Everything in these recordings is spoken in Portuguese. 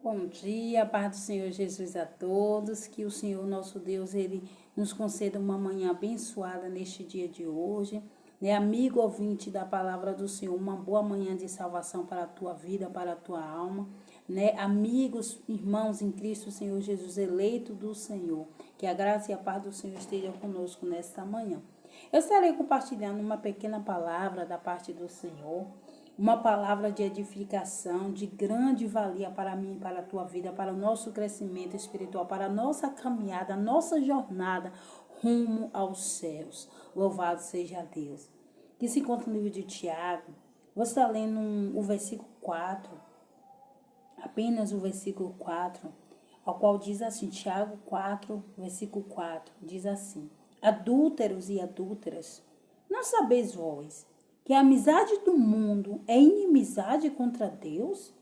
Bom dia, paz do Senhor Jesus a todos, que o Senhor nosso Deus, Ele nos conceda uma manhã abençoada neste dia de hoje, né? Amigo ouvinte da palavra do Senhor, uma boa manhã de salvação para a tua vida, para a tua alma, né? Amigos, irmãos em Cristo, Senhor Jesus, eleito do Senhor, que a graça e a paz do Senhor estejam conosco nesta manhã. Eu estarei compartilhando uma pequena palavra da parte do Senhor, uma palavra de edificação, de grande valia para mim e para a tua vida, para o nosso crescimento espiritual, para a nossa caminhada, a nossa jornada rumo aos céus. Louvado seja Deus. Que se encontra no livro de Tiago, vou estar lendo o versículo 4, apenas o versículo 4, ao qual diz assim, Tiago 4, versículo 4, diz assim: Adúlteros e adúlteras, não sabeis vós que a amizade do mundo é inimizade contra Deus?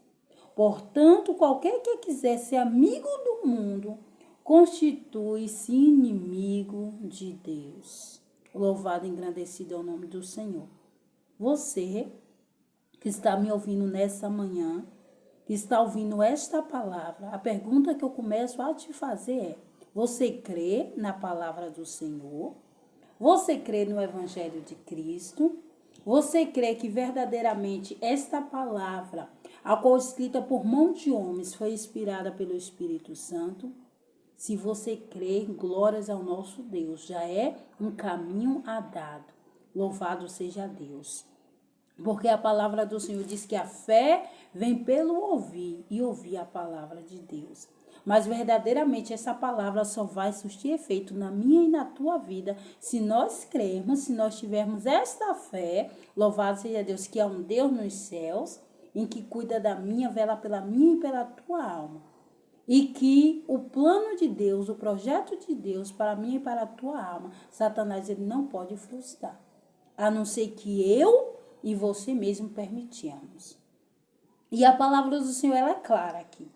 Portanto, qualquer que quiser ser amigo do mundo, constitui-se inimigo de Deus. Louvado e engrandecido é o nome do Senhor. Você que está me ouvindo nessa manhã, que está ouvindo esta palavra, a pergunta que eu começo a te fazer é: você crê na palavra do Senhor? Você crê no Evangelho de Cristo? Você crê que verdadeiramente esta palavra, a qual escrita por mão de homens, foi inspirada pelo Espírito Santo? Se você crê, glórias ao nosso Deus, já é um caminho andado. Louvado seja Deus. Porque a palavra do Senhor diz que a fé vem pelo ouvir e ouvir a palavra de Deus. Mas verdadeiramente essa palavra só vai surtir efeito na minha e na tua vida se nós crermos, se nós tivermos esta fé. Louvado seja Deus, que é um Deus nos céus, em que cuida da minha, vela pela minha e pela tua alma. E que o plano de Deus, o projeto de Deus para mim e para a tua alma, Satanás ele não pode frustrar. A não ser que eu e você mesmo permitirmos. E a palavra do Senhor ela é clara aqui.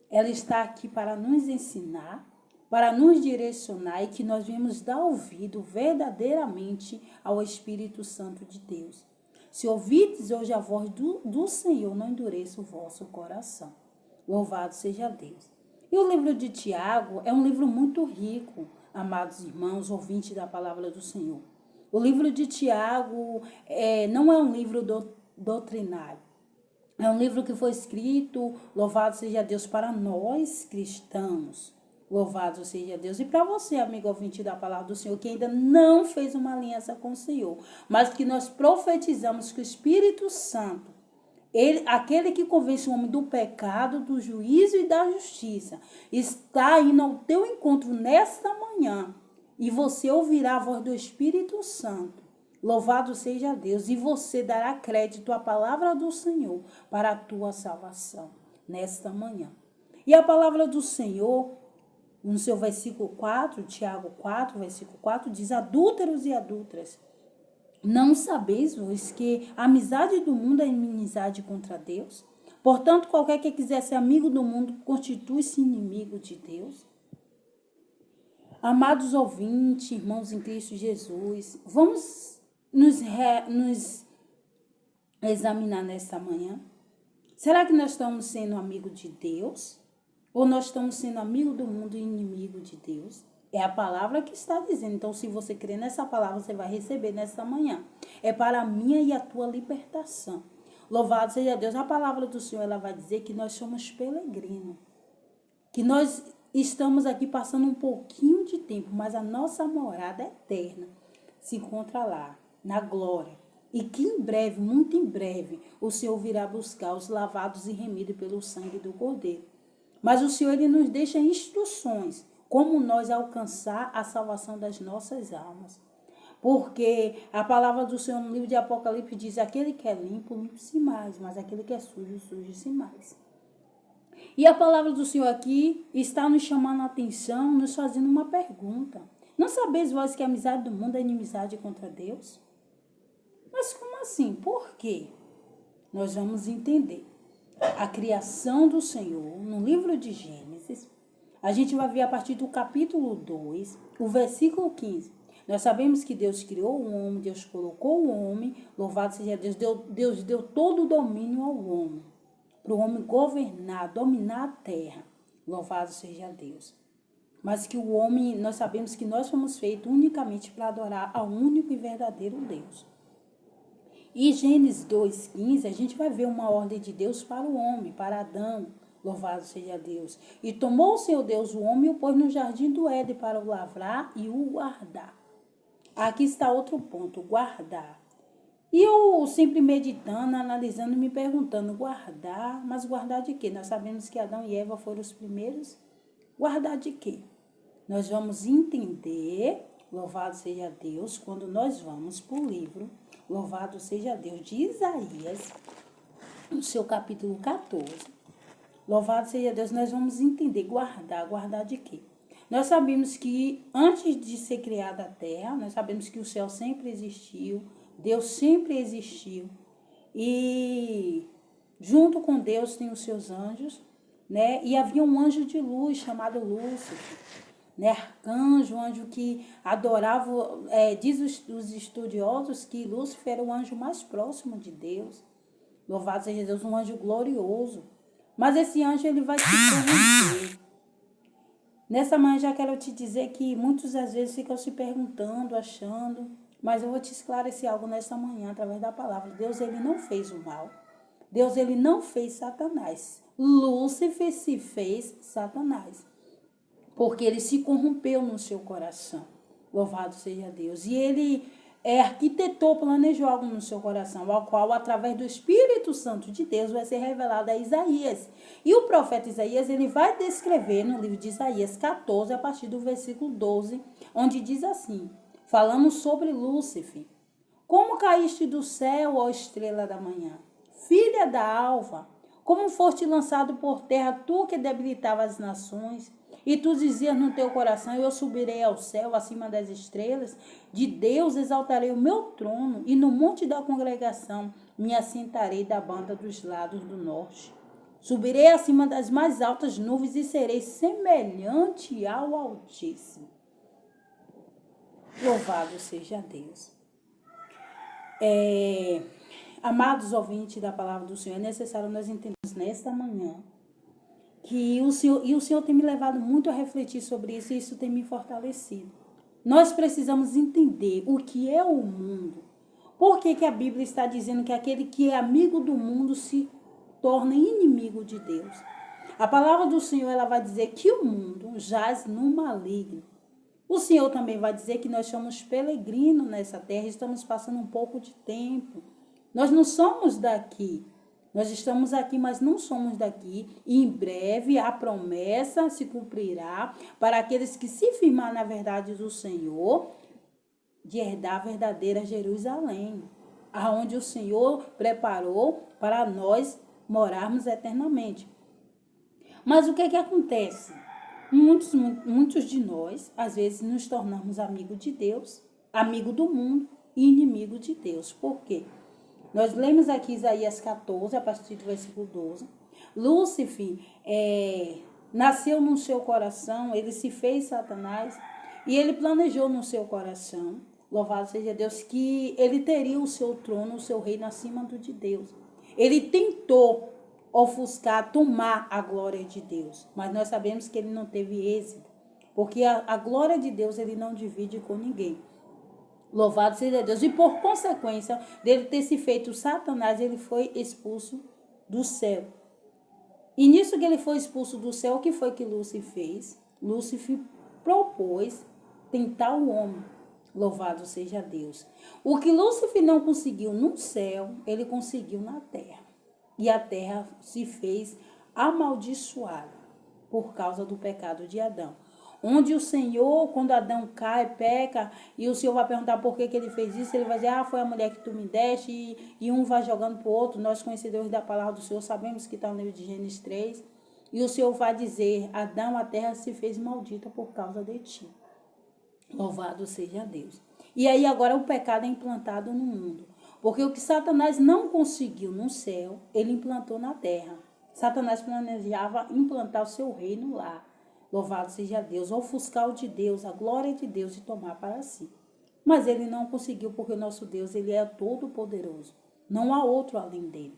Ela está aqui para nos ensinar, para nos direcionar e que nós venhamos dar ouvido verdadeiramente ao Espírito Santo de Deus. Se ouvides hoje a voz do Senhor, não endureça o vosso coração. Louvado seja Deus. E o livro de Tiago é um livro muito rico, amados irmãos, ouvintes da palavra do Senhor. O livro de Tiago não é um livro doutrinário. É um livro que foi escrito, louvado seja Deus, para nós cristãos. Louvado seja Deus. E para você, amigo ouvinte da palavra do Senhor, que ainda não fez uma aliança com o Senhor, mas que nós profetizamos que o Espírito Santo, aquele que convence o homem do pecado, do juízo e da justiça, está indo ao teu encontro nesta manhã. E você ouvirá a voz do Espírito Santo. Louvado seja Deus. E você dará crédito à palavra do Senhor para a tua salvação nesta manhã. E a palavra do Senhor, no seu versículo 4, Tiago 4, versículo 4, diz: Adúlteros e adúlteras, não sabeis vós que a amizade do mundo é inimizade contra Deus? Portanto, qualquer que quiser ser amigo do mundo constitui-se inimigo de Deus. Amados ouvintes, irmãos em Cristo Jesus, vamos nos examinar nesta manhã. Será que nós estamos sendo amigo de Deus? Ou nós estamos sendo amigo do mundo e inimigo de Deus? É a palavra que está dizendo. Então, se você crer nessa palavra, você vai receber nesta manhã. É para a minha e a tua libertação. Louvado seja Deus. A palavra do Senhor ela vai dizer que nós somos peregrinos. Que nós estamos aqui passando um pouquinho de tempo, mas a nossa morada eterna se encontra lá, na glória. E que em breve, muito em breve, o Senhor virá buscar os lavados e remidos pelo sangue do Cordeiro. Mas o Senhor ele nos deixa instruções como nós alcançar a salvação das nossas almas. Porque a palavra do Senhor no livro de Apocalipse diz: aquele que é limpo, limpe-se mais, mas aquele que é sujo, suje-se mais. E a palavra do Senhor aqui está nos chamando a atenção, nos fazendo uma pergunta. Não sabeis vós que a amizade do mundo é inimizade contra Deus? Mas como assim? Por quê? Nós vamos entender. A criação do Senhor, no livro de Gênesis, a gente vai ver a partir do capítulo 2, o versículo 15. Nós sabemos que Deus criou o homem, Deus colocou o homem, louvado seja Deus, Deus deu todo o domínio ao homem. para o homem governar, dominar a terra. Louvado seja Deus. Mas que o homem, nós sabemos que nós fomos feitos unicamente para adorar ao único e verdadeiro Deus. E Gênesis 2,15, a gente vai ver uma ordem de Deus para o homem, para Adão. Louvado seja Deus. E tomou o Senhor Deus o homem e o pôs no jardim do Éden para o lavrar e o guardar. Aqui está outro ponto, guardar. E eu sempre meditando, analisando, me perguntando, guardar, mas guardar de quê? Nós sabemos que Adão e Eva foram os primeiros. Guardar de quê? Nós vamos entender, louvado seja Deus, quando nós vamos para o livro, louvado seja Deus, de Isaías, no seu capítulo 14. Louvado seja Deus, nós vamos entender, guardar de quê? Nós sabemos que antes de ser criada a terra, nós sabemos que o céu sempre existiu, Deus sempre existiu. E junto com Deus tem os seus anjos, né? E havia um anjo de luz chamado Lúcifer, né? Arcanjo, um anjo que adorava, diz os estudiosos que Lúcifer era o anjo mais próximo de Deus. Louvado seja Deus, um anjo glorioso. Mas esse anjo, ele vai se corromper. Nessa manhã já quero te dizer que muitos às vezes ficam se perguntando, achando, mas eu vou te esclarecer algo nessa manhã através da palavra. Deus, ele não fez o mal. Deus, ele não fez Satanás. Lúcifer se fez Satanás, porque ele se corrompeu no seu coração. Louvado seja Deus. E ele arquitetou, planejou algo no seu coração, ao qual, através do Espírito Santo de Deus, vai ser revelado a Isaías. E o profeta Isaías, ele vai descrever no livro de Isaías 14, a partir do versículo 12, onde diz assim, falando sobre Lúcifer. Como caíste do céu, ó estrela da manhã, filha da alva, como foste lançado por terra, tu que debilitava as nações, e tu dizias no teu coração, eu subirei ao céu, acima das estrelas, de Deus exaltarei o meu trono, e no monte da congregação me assentarei da banda dos lados do norte. Subirei acima das mais altas nuvens e serei semelhante ao Altíssimo. Louvado seja Deus. Amados ouvintes da palavra do Senhor, é necessário nós entendermos nesta manhã que o Senhor tem me levado muito a refletir sobre isso e isso tem me fortalecido. Nós precisamos entender o que é o mundo. Por que a Bíblia está dizendo que aquele que é amigo do mundo se torna inimigo de Deus? A palavra do Senhor, ela vai dizer que o mundo jaz no maligno. O Senhor também vai dizer que nós somos peregrinos nessa terra, estamos passando um pouco de tempo. Nós não somos daqui. Nós estamos aqui, mas não somos daqui. E em breve a promessa se cumprirá para aqueles que se firmar na verdade do Senhor, de herdar a verdadeira Jerusalém, aonde o Senhor preparou para nós morarmos eternamente. Mas o que acontece? Muitos de nós, às vezes, nos tornamos amigos de Deus, amigo do mundo e inimigo de Deus. Por quê? Nós lemos aqui Isaías 14, a partir do versículo 12. Lúcifer nasceu no seu coração, ele se fez Satanás e ele planejou no seu coração, louvado seja Deus, que ele teria o seu trono, o seu reino acima do de Deus. Ele tentou ofuscar, tomar a glória de Deus, mas nós sabemos que ele não teve êxito, porque a glória de Deus ele não divide com ninguém. Louvado seja Deus. E por consequência dele ter se feito Satanás, ele foi expulso do céu. E nisso que ele foi expulso do céu, o que foi que Lúcifer fez? Lúcifer propôs tentar o homem. Louvado seja Deus. O que Lúcifer não conseguiu no céu, ele conseguiu na terra. E a terra se fez amaldiçoada por causa do pecado de Adão. Onde o Senhor, quando Adão cai, peca, e o Senhor vai perguntar por que ele fez isso, ele vai dizer, foi a mulher que tu me deste, e um vai jogando para o outro. Nós, conhecedores da palavra do Senhor, sabemos que está no livro de Gênesis 3, e o Senhor vai dizer, Adão, a terra se fez maldita por causa de ti. Louvado seja Deus. E aí agora o pecado é implantado no mundo, porque o que Satanás não conseguiu no céu, ele implantou na terra. Satanás planejava implantar o seu reino lá. Louvado seja Deus, ofuscar o de Deus, a glória de Deus e tomar para si. Mas ele não conseguiu, porque o nosso Deus, ele é todo poderoso. Não há outro além dele.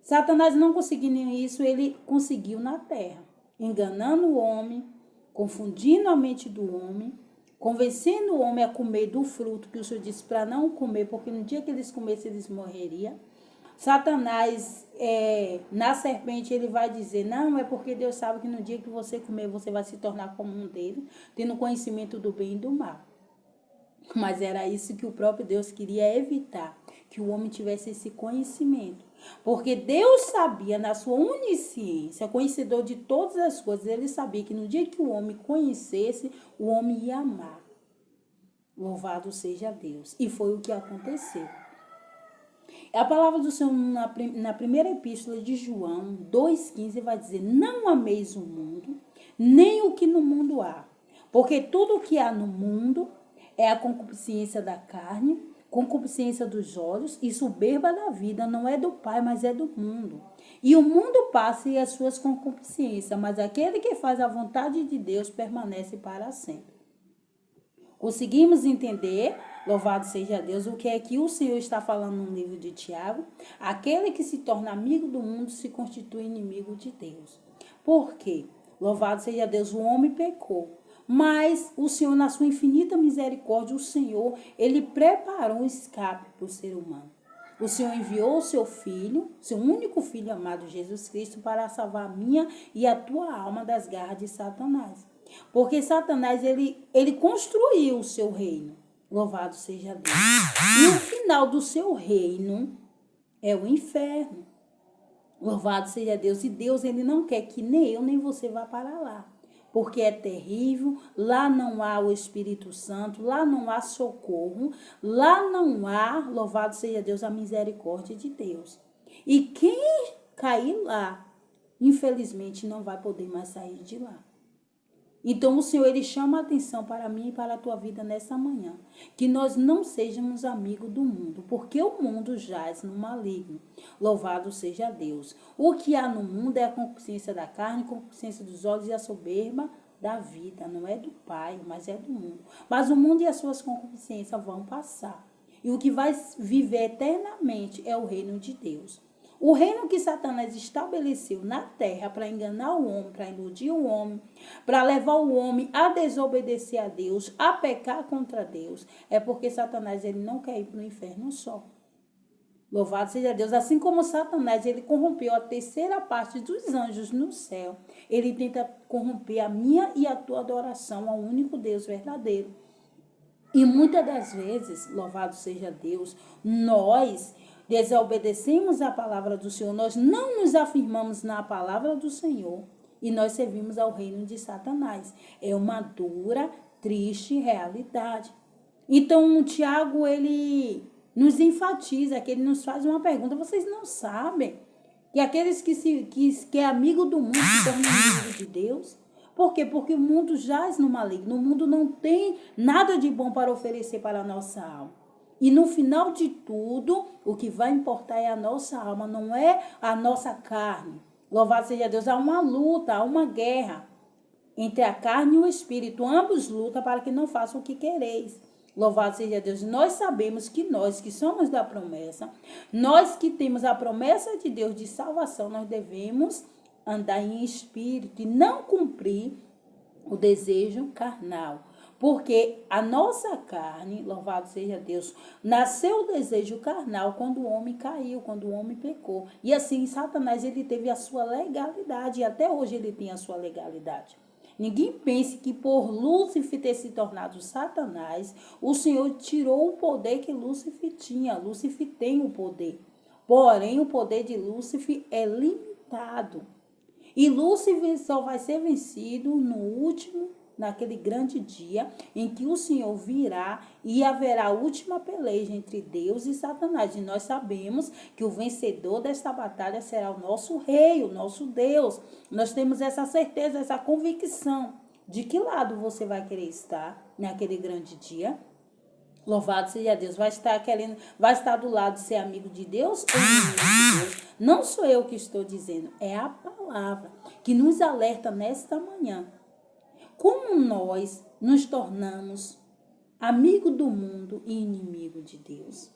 Satanás não conseguindo isso, ele conseguiu na terra, enganando o homem, confundindo a mente do homem, convencendo o homem a comer do fruto que o Senhor disse para não comer, porque no dia que eles comessem, eles morreriam. Satanás, na serpente, ele vai dizer, não, é porque Deus sabe que no dia que você comer, você vai se tornar como um dele, tendo conhecimento do bem e do mal. Mas era isso que o próprio Deus queria evitar, que o homem tivesse esse conhecimento. Porque Deus sabia, na sua onisciência, conhecedor de todas as coisas, ele sabia que no dia que o homem conhecesse, o homem ia amar. Louvado seja Deus. E foi o que aconteceu. A palavra do Senhor na primeira epístola de João 2,15 vai dizer, não ameis o mundo, nem o que no mundo há. Porque tudo o que há no mundo é a concupiscência da carne, concupiscência dos olhos e soberba da vida. Não é do Pai, mas é do mundo. E o mundo passa e as suas concupiscências, mas aquele que faz a vontade de Deus permanece para sempre. Conseguimos entender, louvado seja Deus, o que é que o Senhor está falando no livro de Tiago? Aquele que se torna amigo do mundo se constitui inimigo de Deus. Por quê? Louvado seja Deus, o homem pecou. Mas o Senhor, na sua infinita misericórdia, o Senhor, ele preparou um escape para o ser humano. O Senhor enviou o seu filho, seu único filho amado, Jesus Cristo, para salvar a minha e a tua alma das garras de Satanás. Porque Satanás, ele construiu o seu reino. Louvado seja Deus. E o final do seu reino é o inferno. Louvado seja Deus. E Deus, ele não quer que nem eu nem você vá para lá. Porque é terrível, lá não há o Espírito Santo, lá não há socorro, lá não há, louvado seja Deus, a misericórdia de Deus. E quem cair lá, infelizmente, não vai poder mais sair de lá. Então o Senhor, ele chama a atenção para mim e para a tua vida nessa manhã. Que nós não sejamos amigos do mundo, porque o mundo jaz no maligno. Louvado seja Deus. O que há no mundo é a concupiscência da carne, a concupiscência dos olhos e a soberba da vida. Não é do Pai, mas é do mundo. Mas o mundo e as suas concupiscências vão passar. E o que vai viver eternamente é o reino de Deus. O reino que Satanás estabeleceu na terra para enganar o homem, para iludir o homem, para levar o homem a desobedecer a Deus, a pecar contra Deus, é porque Satanás, ele não quer ir para o inferno só. Louvado seja Deus. Assim como Satanás, ele corrompeu a terceira parte dos anjos no céu, ele tenta corromper a minha e a tua adoração ao único Deus verdadeiro. E muitas das vezes, louvado seja Deus, nós desobedecemos a palavra do Senhor, nós não nos afirmamos na palavra do Senhor e nós servimos ao reino de Satanás. É uma dura, triste realidade. Então, o Tiago, ele nos enfatiza, que ele nos faz uma pergunta. Vocês não sabem que aqueles que é amigo do mundo se tornam inimigo de Deus? Por quê? Porque o mundo jaz no maligno. O mundo não tem nada de bom para oferecer para a nossa alma. E no final de tudo, o que vai importar é a nossa alma, não é a nossa carne. Louvado seja Deus, há uma luta, há uma guerra entre a carne e o espírito. Ambos lutam para que não façam o que quereis. Louvado seja Deus. Nós sabemos que nós que somos da promessa, nós que temos a promessa de Deus de salvação, nós devemos andar em espírito e não cumprir o desejo carnal. Porque a nossa carne, louvado seja Deus, nasceu o desejo carnal quando o homem caiu, quando o homem pecou. E assim, Satanás, ele teve a sua legalidade, e até hoje ele tem a sua legalidade. Ninguém pense que por Lúcifer ter se tornado Satanás, o Senhor tirou o poder que Lúcifer tinha. Lúcifer tem o poder. Porém, o poder de Lúcifer é limitado. E Lúcifer só vai ser vencido naquele grande dia em que o Senhor virá e haverá a última peleja entre Deus e Satanás. E nós sabemos que o vencedor desta batalha será o nosso rei, o nosso Deus. Nós temos essa certeza, essa convicção. De que lado você vai querer estar naquele grande dia? Louvado seja Deus. Vai estar do lado de ser amigo de Deus ou inimigo de Deus? Não sou eu que estou dizendo, é a palavra que nos alerta nesta manhã. Como nós nos tornamos amigo do mundo e inimigo de Deus?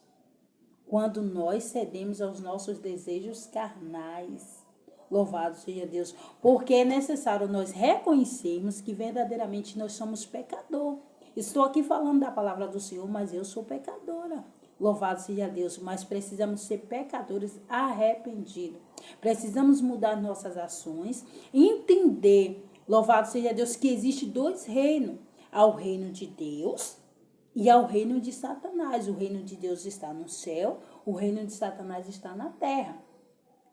quando nós cedemos aos nossos desejos carnais. Louvado seja Deus, porque é necessário nós reconhecermos que verdadeiramente nós somos pecador. Estou aqui falando da palavra do Senhor, mas eu sou pecadora. Louvado seja Deus, mas precisamos ser pecadores arrependidos. Precisamos mudar nossas ações, entender, louvado seja Deus, que existe dois reinos. Há o reino de Deus e ao reino de Satanás. O reino de Deus está no céu, o reino de Satanás está na terra.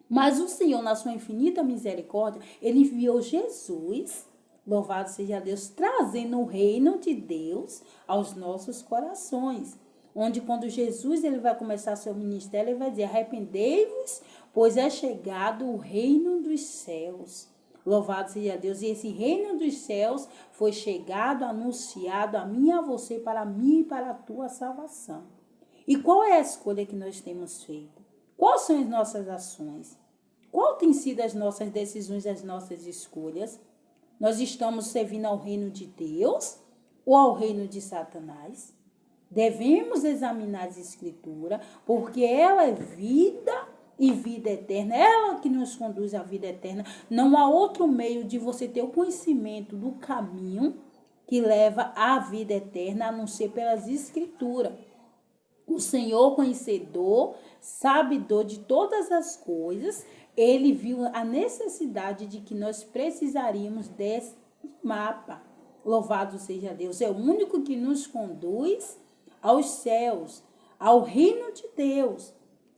Mas o Senhor, na sua infinita misericórdia, ele enviou Jesus, louvado seja Deus, trazendo o reino de Deus aos nossos corações. Onde quando Jesus ele vai começar seu ministério, ele vai dizer, arrependei-vos, pois é chegado o reino dos céus. Louvado seja Deus. E esse reino dos céus foi chegado, anunciado a mim e a você, para mim e para a tua salvação. E qual é a escolha que nós temos feito? Quais são as nossas ações? Qual tem sido as nossas decisões, as nossas escolhas? Nós estamos servindo ao reino de Deus ou ao reino de Satanás? Devemos examinar as escrituras, porque ela é vida e vida eterna. Ela que nos conduz à vida eterna. Não há outro meio de você ter o conhecimento do caminho que leva à vida eterna, a não ser pelas escrituras. O Senhor conhecedor, sabedor de todas as coisas, ele viu a necessidade de que nós precisaríamos desse mapa. Louvado seja Deus. É o único que nos conduz aos céus, ao reino de Deus.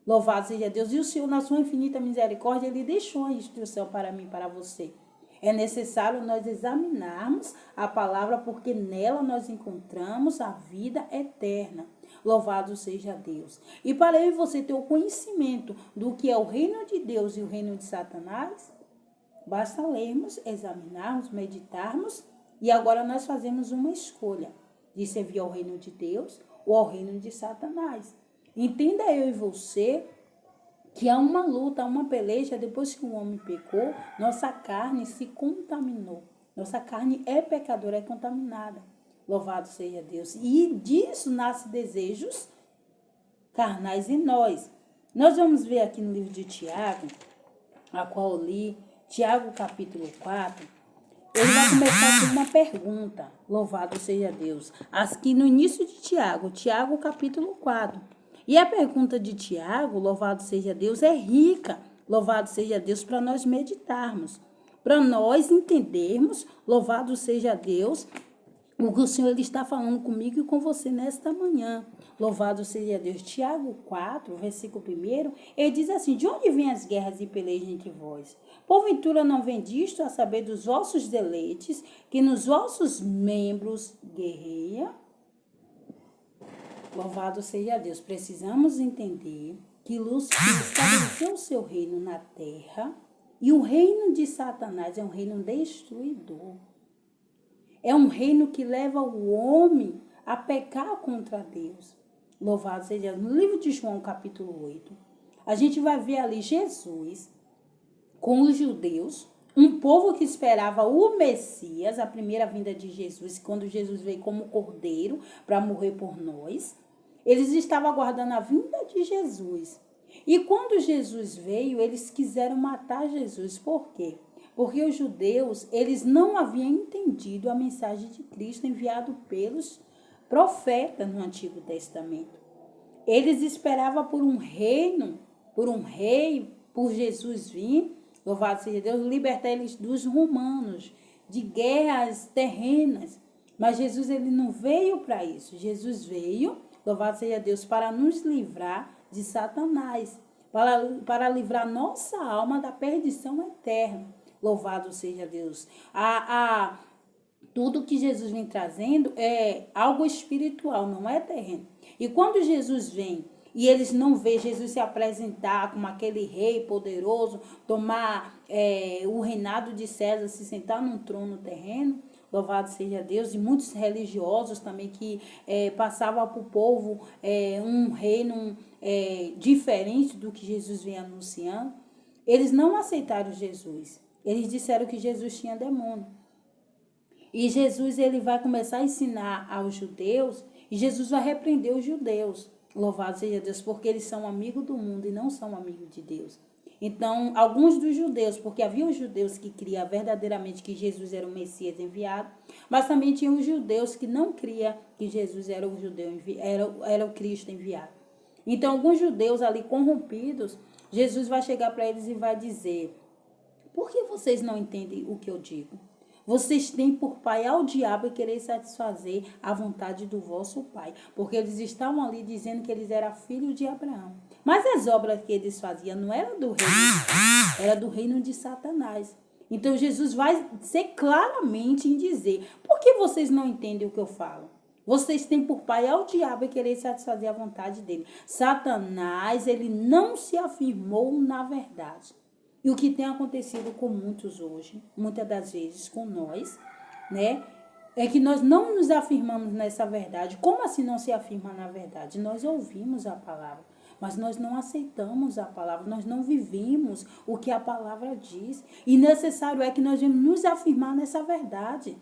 Louvado seja Deus. E o Senhor, na sua infinita misericórdia, ele deixou a instrução para mim e para você. É necessário nós examinarmos a palavra, porque nela nós encontramos a vida eterna. Louvado seja Deus. E para eu e você ter o conhecimento do que é o reino de Deus e o reino de Satanás, basta lermos, examinarmos, meditarmos, e agora nós fazemos uma escolha de servir ao reino de Deus ou ao reino de Satanás. Entenda eu e você que há uma luta, há uma peleja. Depois que o homem pecou, nossa carne se contaminou. Nossa carne é pecadora, é contaminada. Louvado seja Deus. E disso nasce desejos carnais em nós. Nós vamos ver aqui no livro de Tiago, a qual eu li, Tiago capítulo 4. Ele vai começar com uma pergunta. Louvado seja Deus. Aqui no início de Tiago capítulo 4. E a pergunta de Tiago, louvado seja Deus, é rica. Louvado seja Deus, para nós meditarmos. Para nós entendermos, louvado seja Deus, o que o Senhor ele está falando comigo e com você nesta manhã. Louvado seja Deus. Tiago 4, versículo 1, ele diz assim, de onde vêm as guerras e pelejas entre vós? Porventura não vem disto a saber dos vossos deleites, que nos vossos membros guerreia? Louvado seja Deus. Precisamos entender que Lúcifer estabeleceu o seu reino na terra e o reino de Satanás é um reino destruidor. É um reino que leva o homem a pecar contra Deus. Louvado seja Deus. No livro de João, capítulo 8, a gente vai ver ali Jesus com os judeus, um povo que esperava o Messias, a primeira vinda de Jesus, quando Jesus veio como cordeiro para morrer por nós. Eles estavam aguardando a vinda de Jesus. E quando Jesus veio, eles quiseram matar Jesus. Por quê? Porque os judeus, eles não haviam entendido a mensagem de Cristo enviado pelos profetas no Antigo Testamento. Eles esperavam por um reino, por um rei, por Jesus vir, louvado seja Deus, libertar eles dos romanos, de guerras terrenas. Mas Jesus ele não veio para isso. Jesus veio, louvado seja Deus, para nos livrar de Satanás, para livrar nossa alma da perdição eterna. Louvado seja Deus. Tudo que Jesus vem trazendo é algo espiritual, não é terreno. E quando Jesus vem e eles não veem Jesus se apresentar como aquele rei poderoso, tomar o reinado de César, se sentar num trono terreno, louvado seja Deus, e muitos religiosos também que passavam para o povo um reino diferente do que Jesus vem anunciando, eles não aceitaram Jesus. Eles disseram que Jesus tinha demônio. E Jesus ele vai começar a ensinar aos judeus, e Jesus vai repreender os judeus. Louvado seja Deus, porque eles são amigos do mundo e não são amigos de Deus. Então, alguns dos judeus, porque havia os judeus que criam verdadeiramente que Jesus era o Messias enviado, mas também tinha os judeus que não criam que Jesus era o era o Cristo enviado. Então, alguns judeus ali corrompidos, Jesus vai chegar para eles e vai dizer: por que vocês não entendem o que eu digo? Vocês têm por pai ao diabo e querer satisfazer a vontade do vosso pai. Porque eles estavam ali dizendo que eles eram filhos de Abraão. Mas as obras que eles faziam não eram do reino, era do reino de Satanás. Então Jesus vai ser claramente em dizer: por que vocês não entendem o que eu falo? Vocês têm por pai ao diabo e querer satisfazer a vontade dele. Satanás, ele não se afirmou na verdade. E o que tem acontecido com muitos hoje, muitas das vezes com nós, né? É que nós não nos afirmamos nessa verdade. Como assim não se afirma na verdade? Nós ouvimos a palavra, mas nós não aceitamos a palavra, nós não vivemos o que a palavra diz. E necessário é que nós devemos nos afirmar nessa verdade.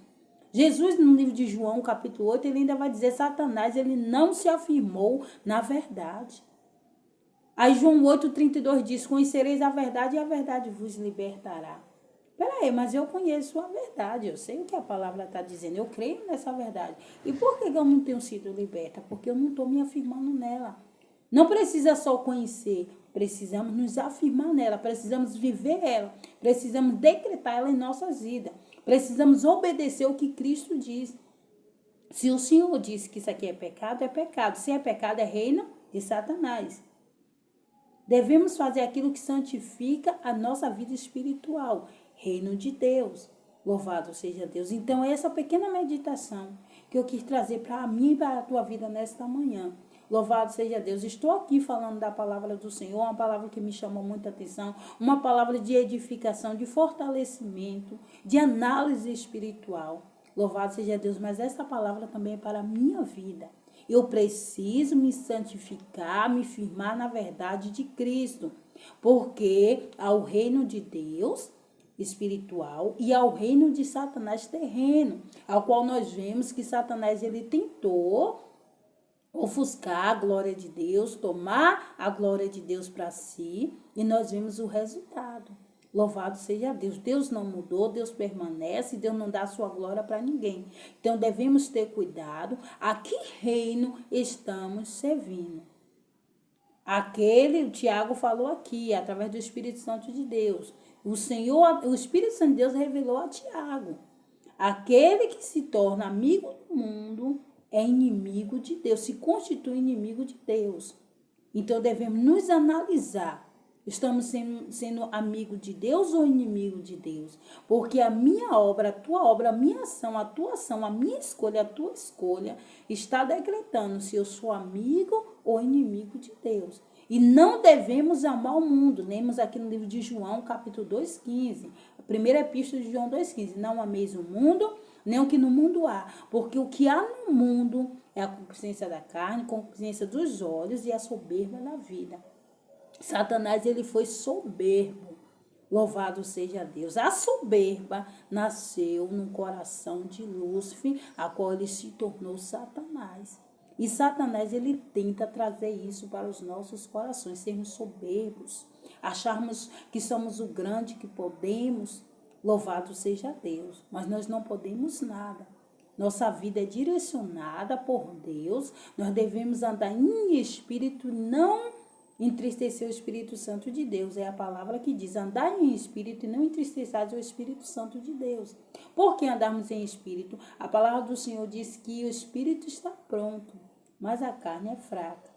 Jesus, no livro de João, capítulo 8, ele ainda vai dizer: Satanás, ele não se afirmou na verdade. Aí João 8,32 diz: conhecereis a verdade e a verdade vos libertará. Peraí, mas eu conheço a verdade, eu sei o que a palavra está dizendo, eu creio nessa verdade. E por que eu não tenho sido liberta? Porque eu não estou me afirmando nela. Não precisa só conhecer, precisamos nos afirmar nela, precisamos viver ela, precisamos decretar ela em nossas vidas, precisamos obedecer o que Cristo diz. Se o Senhor disse que isso aqui é pecado, é pecado. Se é pecado, é reino de Satanás. Devemos fazer aquilo que santifica a nossa vida espiritual. Reino de Deus. Louvado seja Deus. Então, essa pequena meditação que eu quis trazer para mim e para a tua vida nesta manhã. Louvado seja Deus. Estou aqui falando da palavra do Senhor, uma palavra que me chamou muita atenção, uma palavra de edificação, de fortalecimento, de análise espiritual. Louvado seja Deus. Mas essa palavra também é para a minha vida. Eu preciso me santificar, me firmar na verdade de Cristo, porque ao reino de Deus espiritual e ao reino de Satanás terreno, ao qual nós vemos que Satanás ele tentou ofuscar a glória de Deus, tomar a glória de Deus para si, e nós vemos o resultado. Louvado seja Deus. Deus não mudou, Deus permanece, Deus não dá a sua glória para ninguém. Então devemos ter cuidado a que reino estamos servindo. O Tiago falou aqui, através do Espírito Santo de Deus. O Espírito Santo de Deus revelou a Tiago. Aquele que se torna amigo do mundo é inimigo de Deus, se constitui inimigo de Deus. Então devemos nos analisar. Estamos sendo amigo de Deus ou inimigo de Deus? Porque a minha obra, a tua obra, a minha ação, a tua ação, a minha escolha, a tua escolha está decretando se eu sou amigo ou inimigo de Deus. E não devemos amar o mundo. Lemos aqui no livro de João, capítulo 2,15. A primeira epístola de João 2,15. Não ameis o mundo, nem o que no mundo há. Porque o que há no mundo é a concupiscência da carne, a concupiscência dos olhos e a soberba da vida. Satanás, ele foi soberbo. Louvado seja Deus. A soberba nasceu no coração de Lúcifer, a qual ele se tornou Satanás. E Satanás, ele tenta trazer isso para os nossos corações, sermos soberbos, acharmos que somos o grande que podemos. Louvado seja Deus. Mas nós não podemos nada. Nossa vida é direcionada por Deus. Nós devemos andar em espírito, não entristecer o Espírito Santo de Deus. É a palavra que diz: andar em espírito e não entristeçais o Espírito Santo de Deus. Por que andarmos em espírito? A palavra do Senhor diz que o espírito está pronto, mas a carne é fraca.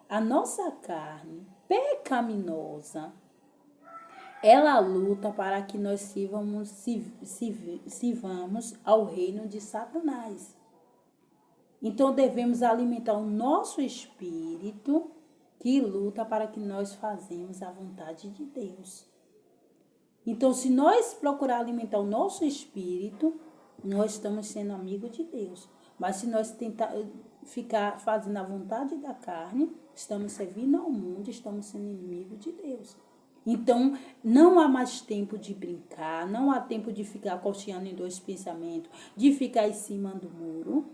A nossa carne pecaminosa, ela luta para que nós sirvamos ao reino de Satanás. Então devemos alimentar o nosso espírito, que luta para que nós fazemos a vontade de Deus. Então, se nós procurar alimentar o nosso espírito, nós estamos sendo amigos de Deus. Mas se nós tentar ficar fazendo a vontade da carne, estamos servindo ao mundo, estamos sendo inimigos de Deus. Então, não há mais tempo de brincar, não há tempo de ficar cocheando em dois pensamentos, de ficar em cima do muro.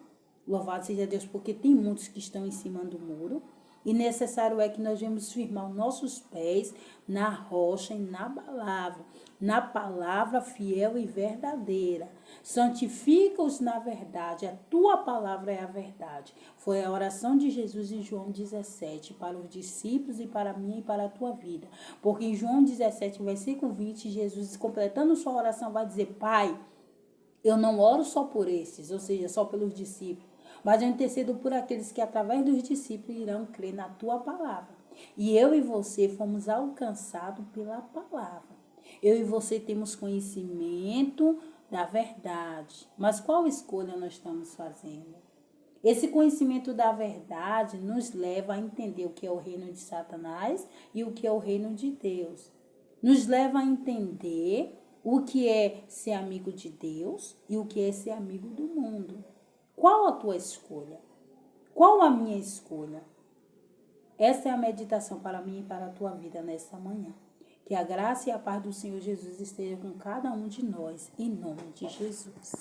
Louvado seja Deus, porque tem muitos que estão em cima do muro. E necessário é que nós devemos firmar os nossos pés na rocha e na palavra fiel e verdadeira. Santifica-os na verdade, a tua palavra é a verdade. Foi a oração de Jesus em João 17, para os discípulos e para mim e para a tua vida. Porque em João 17, versículo 20, Jesus, completando sua oração, vai dizer: Pai, eu não oro só por esses, ou seja, só pelos discípulos, mas eu intercedo por aqueles que através dos discípulos irão crer na tua palavra. E eu e você fomos alcançados pela palavra. Eu e você temos conhecimento da verdade. Mas qual escolha nós estamos fazendo? Esse conhecimento da verdade nos leva a entender o que é o reino de Satanás e o que é o reino de Deus. Nos leva a entender o que é ser amigo de Deus e o que é ser amigo do mundo. Qual a tua escolha? Qual a minha escolha? Essa é a meditação para mim e para a tua vida nesta manhã. Que a graça e a paz do Senhor Jesus esteja com cada um de nós, em nome de Jesus.